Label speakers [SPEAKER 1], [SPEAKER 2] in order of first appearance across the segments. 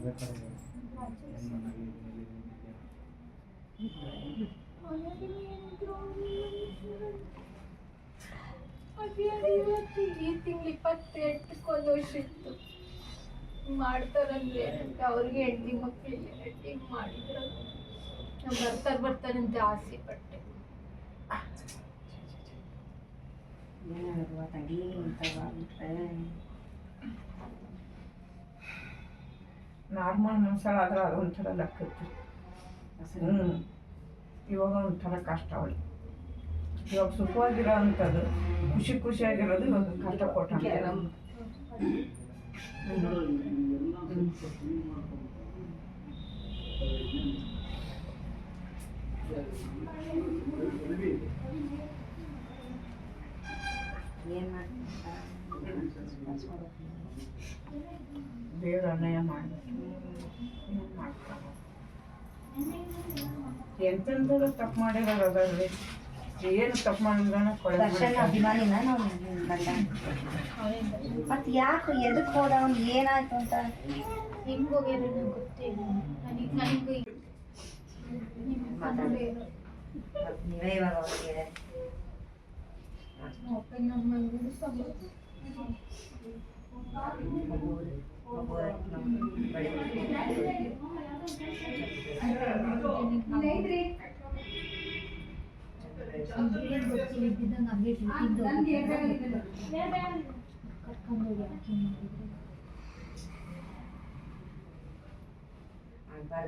[SPEAKER 1] ಈ ತಿಂಗಳು 28 ಒಂದು ವರ್ಷ ಇತ್ತು. ಮಾಡ್ತಾರಂದ್ರೆ ಅವ್ರಿಗೆ ಹೆಂಡತಿ ಮಕ್ಕಳಿಲ್ಲ, ಹೆಂಗ್ ಮಾಡಿದ್ರು ನಾವು ಬರ್ತಾರಂತ ಆಸೆ ಪಟ್ಟೆ.
[SPEAKER 2] ನಾರ್ಮಲ್ ಮನುಷ್ಯ ಆದ್ರೆ ಅದೊಂಥರ ಲೆಕ್ಕತ್ತು. ಇವಾಗ ಒಂಥರ ಕಷ್ಟ ಅವಳಿಗೆ. ಇವಾಗ ಸುಖವಾಗಿರೋ ಅಂಥದ್ದು, ಖುಷಿಯಾಗಿರೋದು ಇವಾಗ ಕಷ್ಟಪಟ್ಟು ದೇವ್ರ ಅನ್ಯಾಯ ಮಾಡಿ ಎಂತೆಂಥದ್ದು ತಪ್ಪು ಮಾಡಿರೋರು ಅದಾರ್ರಿ. ಏನು ತಪ್ಪು ಮಾಡಿದ್ರೆ
[SPEAKER 3] ಅಭಿಮಾನಿನ ನಾವು ಮತ್ತೆ ಯಾಕೆ ಎದಕ್ಕೆ ಹೋದ ಅವ್ನು ಏನಾಯ್ತು ಅಂತ
[SPEAKER 1] ಹೆಂಗ್ ಹೋಗ್ಯಾರ ಗೊತ್ತಿಲ್ಲ ನನಗೆ.
[SPEAKER 3] ನೀವೇ ಇವಾಗ ಅವ್ರಿಗೆ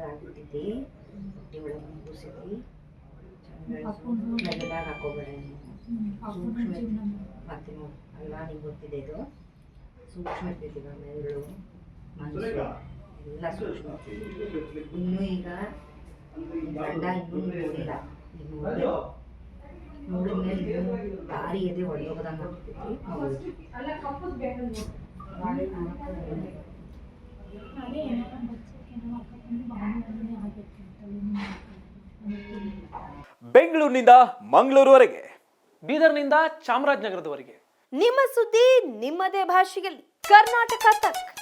[SPEAKER 3] ಆಗ್ಬಿಟ್ಟಿದ್ದಿ ಹೊಟ್ಟೆ ಒಳಗೆ ಕೂಸಿದ್ದಿ ಮೆಲ್ಲದಾಗ ಹಾಕೋಬೇಡ. ಮತ್ತೆ ಅಲ್ಲ ನಿಂಗೆ ಗೊತ್ತಿದೆ ಇದು ಸೂಕ್ಷ್ಮ ಇರ್ತೈತಿ. ಮೆದುಳು ಮನಸ್ಸು ಎಲ್ಲ ಸೂಕ್ಷ್ಮ. ಇನ್ನೂ ಈಗ ಗಂಡ ಇನ್ನೂ ನೋಡಿಲ್ಲ. ಈಗ ನೋಡಿದ ಮೇಲೆ ಇನ್ನೂ ದಾರಿ ಎದೆ ಹೊಡೆಯೋದಂಗೆ ಆಗ್ತೈತಿ.
[SPEAKER 4] ಬೆಂಗಳೂರಿನಿಂದ ಮಂಗಳೂರುವರೆಗೆ, ಬೀದರ್ನಿಂದ ಚಾಮರಾಜನಗರದವರೆಗೆ
[SPEAKER 5] ನಿಮ್ಮ ಸುದ್ದಿ ನಿಮ್ಮದೇ ಭಾಷೆಯಲ್ಲಿ. ಕರ್ನಾಟಕ ತಕ್.